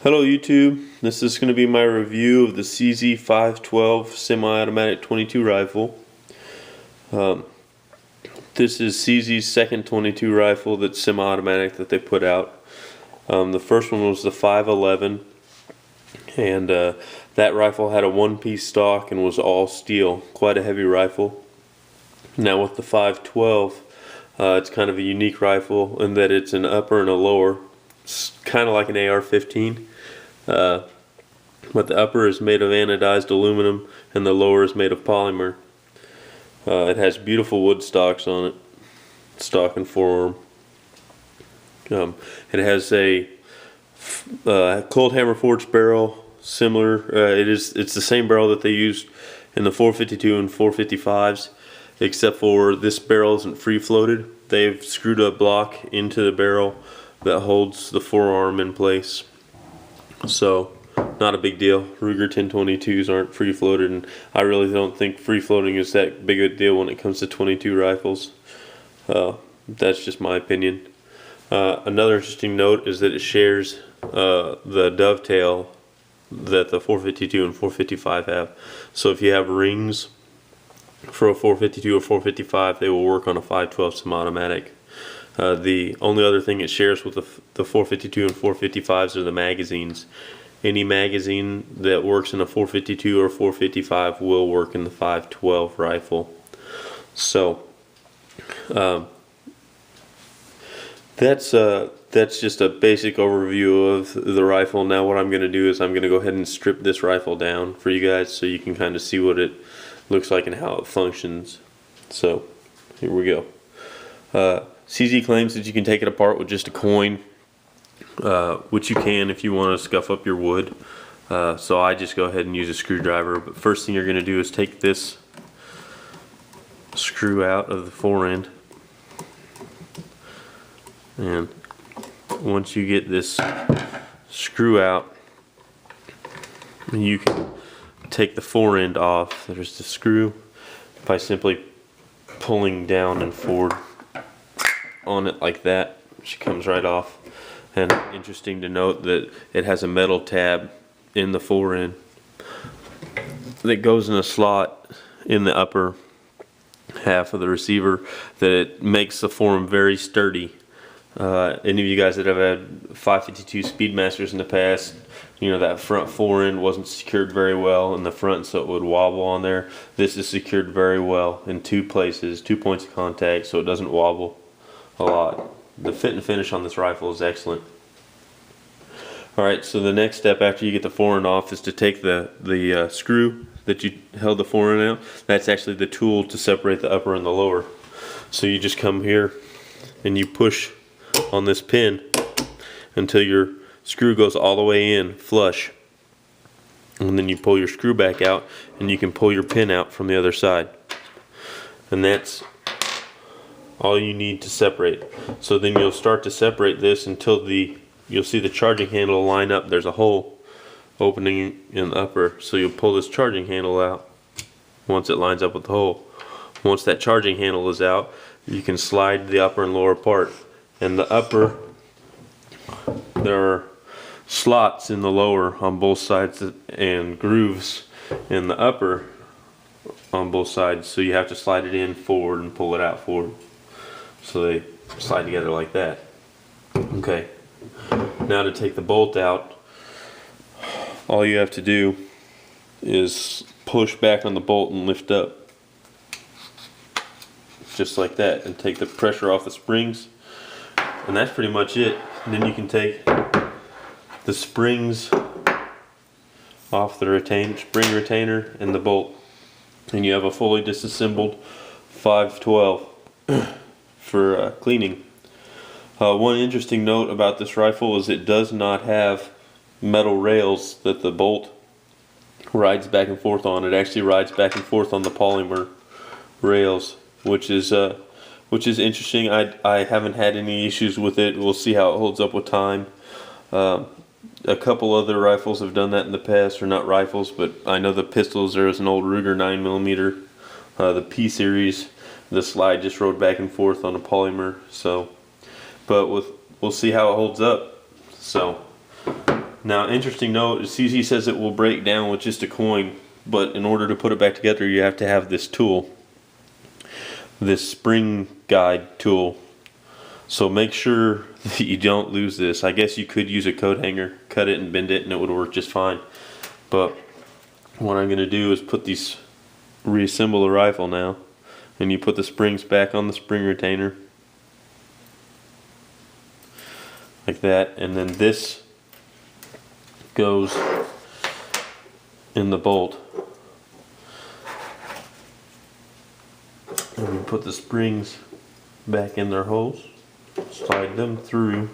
Hello YouTube, this is going to be my review of the CZ512 semi-automatic 22 rifle. This is CZ's second 22 rifle that's semi-automatic that they put out. The first one was the 511, and that rifle had a one-piece stock and was all steel, quite a heavy rifle. Now with the 512, it's kind of a unique rifle in that it's an upper and a lower. It's kind of like an AR-15. But the upper is made of anodized aluminum and the lower is made of polymer. It has beautiful wood stocks on it, stock and forearm. It has a cold hammer forged barrel, similar. It's the same barrel that they used in the 452 and 455s, except for this barrel isn't free floated. They've screwed a block into the barrel that holds the forearm in place. So, not a big deal. Ruger 1022s aren't free floated, and I really don't think free floating is that big a deal when it comes to 22 rifles. That's just my opinion. Another interesting note is that it shares the dovetail that the 452 and 455 have. So if you have rings for a 452 or 455, they will work on a 512 semi-automatic. The only other thing it shares with the 452 and 455s are the magazines. Any magazine that works in a 452 or 455 will work in the 512 rifle. So that's just a basic overview of the rifle. Now what I'm going to do is I'm going to go ahead and strip this rifle down for you guys so you can kind of see what it looks like and how it functions. So here we go. CZ claims that you can take it apart with just a coin, which you can if you want to scuff up your wood. So I just go ahead and use a screwdriver. But first thing you're going to do is take this screw out of the fore end. And once you get this screw out, you can take the fore end off. There's the screw by simply pulling down and forward on it like that. She comes right off. And interesting to note that it has a metal tab in the fore end that goes in a slot in the upper half of the receiver that it makes the form very sturdy. Any of you guys that have had 552 Speedmasters in the past, you know that front fore end wasn't secured very well in the front, so it would wobble on there. This is secured very well in two places, 2 points of contact, so it doesn't wobble a lot. The fit and finish on this rifle is excellent. Alright, so the next step after you get the fore end off is to take the screw that you held the fore end out. That's actually the tool to separate the upper and the lower. So you just come here and you push on this pin until your screw goes all the way in flush. And then you pull your screw back out and you can pull your pin out from the other side. And that's all you need to separate. So then you'll start to separate this until you'll see the charging handle line up. There's a hole opening in the upper, so you'll pull this charging handle out once it lines up with the hole. Once that charging handle is out, you can slide the upper and lower part. And the upper, there are slots in the lower on both sides and grooves in the upper on both sides, so you have to slide it in forward and pull it out forward. So they slide together like that. Okay, now to take the bolt out, all you have to do is push back on the bolt and lift up. Just like that, and take the pressure off the springs. And that's pretty much it. And then you can take the springs off the spring retainer and the bolt. And you have a fully disassembled 512 for cleaning. One interesting note about this rifle is it does not have metal rails that the bolt rides back and forth on. It actually rides back and forth on the polymer rails, which is interesting. I haven't had any issues with it. We'll see how it holds up with time. A couple other rifles have done that in the past, or not rifles, but I know the pistols. There was an old Ruger 9mm, the P series. The slide just rode back and forth on a polymer. So, but we'll see how it holds up. So, Now, interesting note, CZ says it will break down with just a coin, but in order to put it back together, you have to have this tool, this spring guide tool. So make sure that you don't lose this. I guess you could use a coat hanger, cut it and bend it, and it would work just fine. But what I'm going to do is reassemble the rifle now, and you put the springs back on the spring retainer, like that, and then this goes in the bolt. And we put the springs back in their holes, slide them through,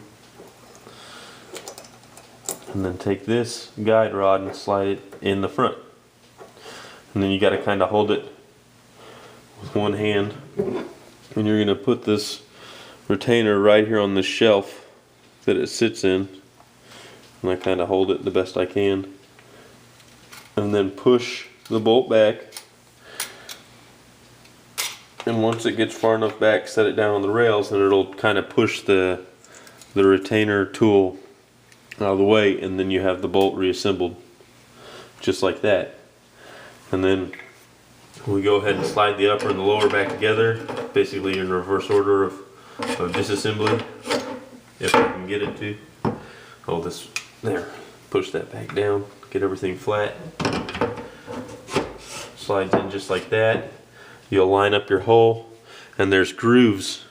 and then take this guide rod and slide it in the front. And then you got to kind of hold it with one hand, and you're going to put this retainer right here on the shelf that it sits in, and I kind of hold it the best I can, and then push the bolt back, and once it gets far enough back, set it down on the rails, and it'll kind of push the retainer tool out of the way, and then you have the bolt reassembled just like that. And then we go ahead and slide the upper and the lower back together, basically in reverse order of disassembly, if I can get it to. Oh, this, there, push that back down, get everything flat, slides in just like that. You'll line up your hole, and there's grooves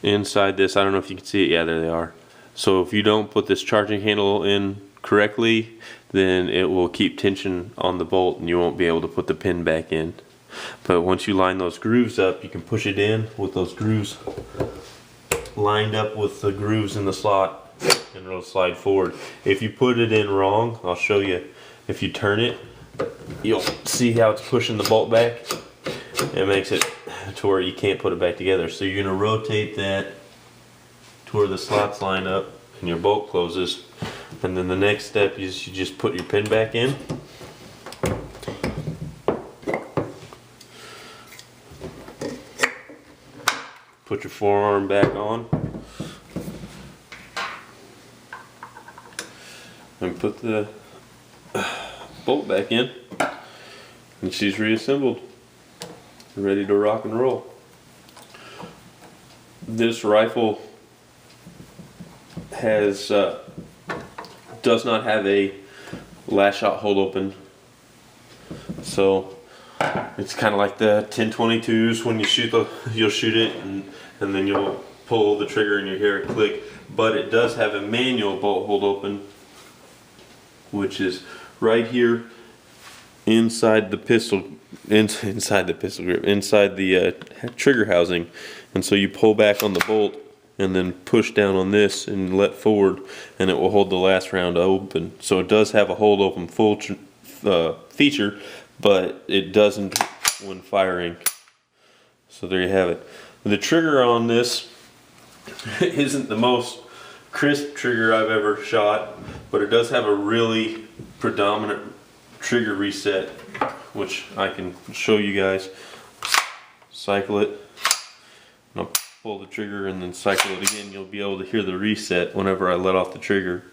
inside this. I don't know if you can see it. Yeah, there they are. So if you don't put this charging handle in correctly, then it will keep tension on the bolt and you won't be able to put the pin back in. But once you line those grooves up, you can push it in with those grooves lined up with the grooves in the slot, and it'll slide forward. If you put it in wrong, I'll show you. If you turn it, you'll see how it's pushing the bolt back. It makes it to where you can't put it back together. So you're going to rotate that to where the slots line up and your bolt closes. And then the next step is you just put your pin back in. Put your forearm back on. And put the bolt back in. And she's reassembled. Ready to rock and roll. This rifle has does not have a last shot hold open, so it's kind of like the 10-22s. When you shoot you'll shoot it and then you'll pull the trigger and you hear it click. But it does have a manual bolt hold open, which is right here inside the pistol. Inside the pistol grip, inside the trigger housing, and so you pull back on the bolt and then push down on this and let forward, and it will hold the last round open. So it does have a hold open full feature, but it doesn't when firing. So there you have it. The trigger on this isn't the most crisp trigger I've ever shot, but it does have a really predominant trigger reset, which I can show you guys. Cycle it, and I'll pull the trigger and then cycle it again. You'll be able to hear the reset whenever I let off the trigger.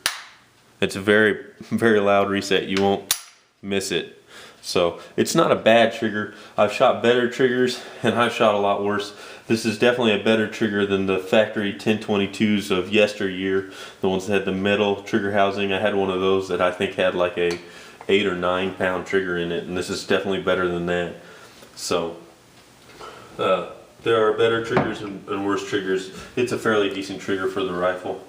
It's a very, very loud reset. You won't miss it. So it's not a bad trigger. I've shot better triggers and I've shot a lot worse. This is definitely a better trigger than the factory 10-22s of yesteryear, the ones that had the metal trigger housing. I had one of those that I think had like a 8 or 9 pound trigger in it, and this is definitely better than that. So there are better triggers and worse triggers. It's a fairly decent trigger for the rifle.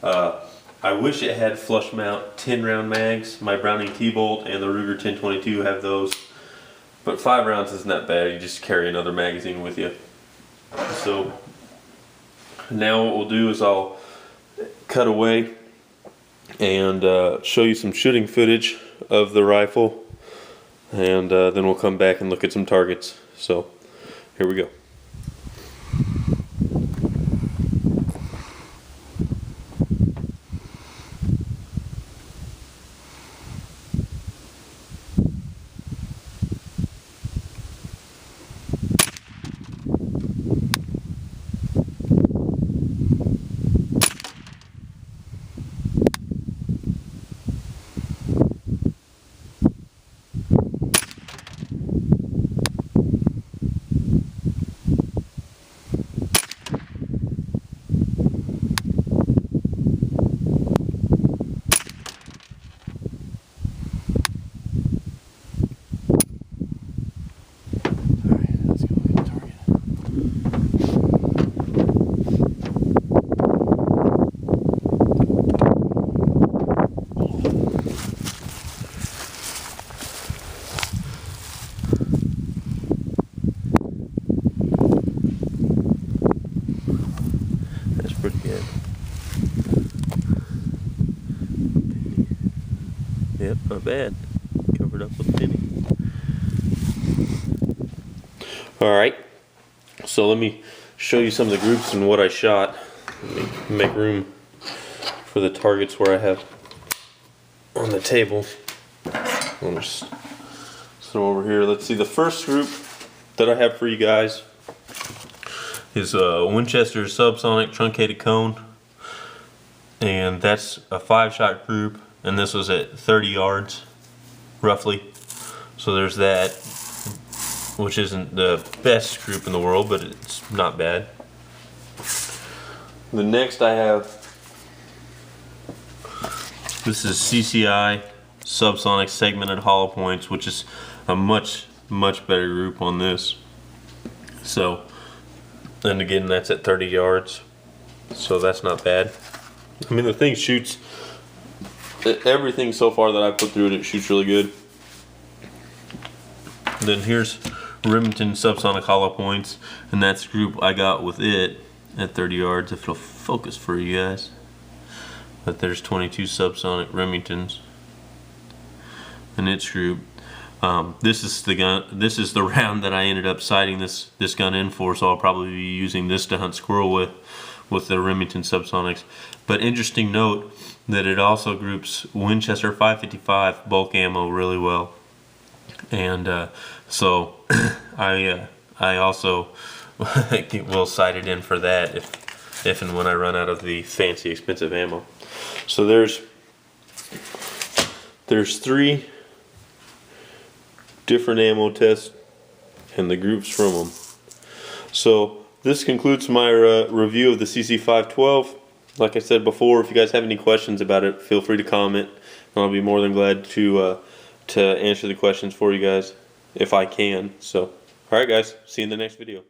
I wish it had flush mount 10 round mags. My Browning T-Bolt and the Ruger 10-22 have those, but 5 rounds isn't that bad. You just carry another magazine with you. So now what we'll do is I'll cut away and show you some shooting footage of the rifle, and then we'll come back and look at some targets. So here we go. Yep, not bad. Covered up with penny. Alright, so let me show you some of the groups and what I shot. Let me make room for the targets where I have on the table. I'll just set them over here. Let's see, the first group that I have for you guys is a Winchester Subsonic Truncated Cone. And that's a 5-shot group, and this was at 30 yards, roughly. So there's that, which isn't the best group in the world, but it's not bad. The next I have, this is CCI Subsonic Segmented Hollow Points, which is a much better group on this. So, and again, that's at 30 yards, so that's not bad. I mean, the thing shoots, everything so far that I put through it shoots really good. Then here's Remington Subsonic Hollow Points, and that's the group I got with it at 30 yards, if it'll focus for you guys. But there's 22 Subsonic Remingtons in its group. This is the gun. This is the round that I ended up sighting this gun in for, so I'll probably be using this to hunt squirrel with the Remington Subsonics. But interesting note that it also groups Winchester 555 bulk ammo really well, and so I also will sight it in for that if and when I run out of the fancy expensive ammo. So there's 3 different ammo tests and the groups from them. So this concludes my review of the CC512. Like I said before, if you guys have any questions about it, feel free to comment, and I'll be more than glad to answer the questions for you guys if I can. So, alright guys, see you in the next video.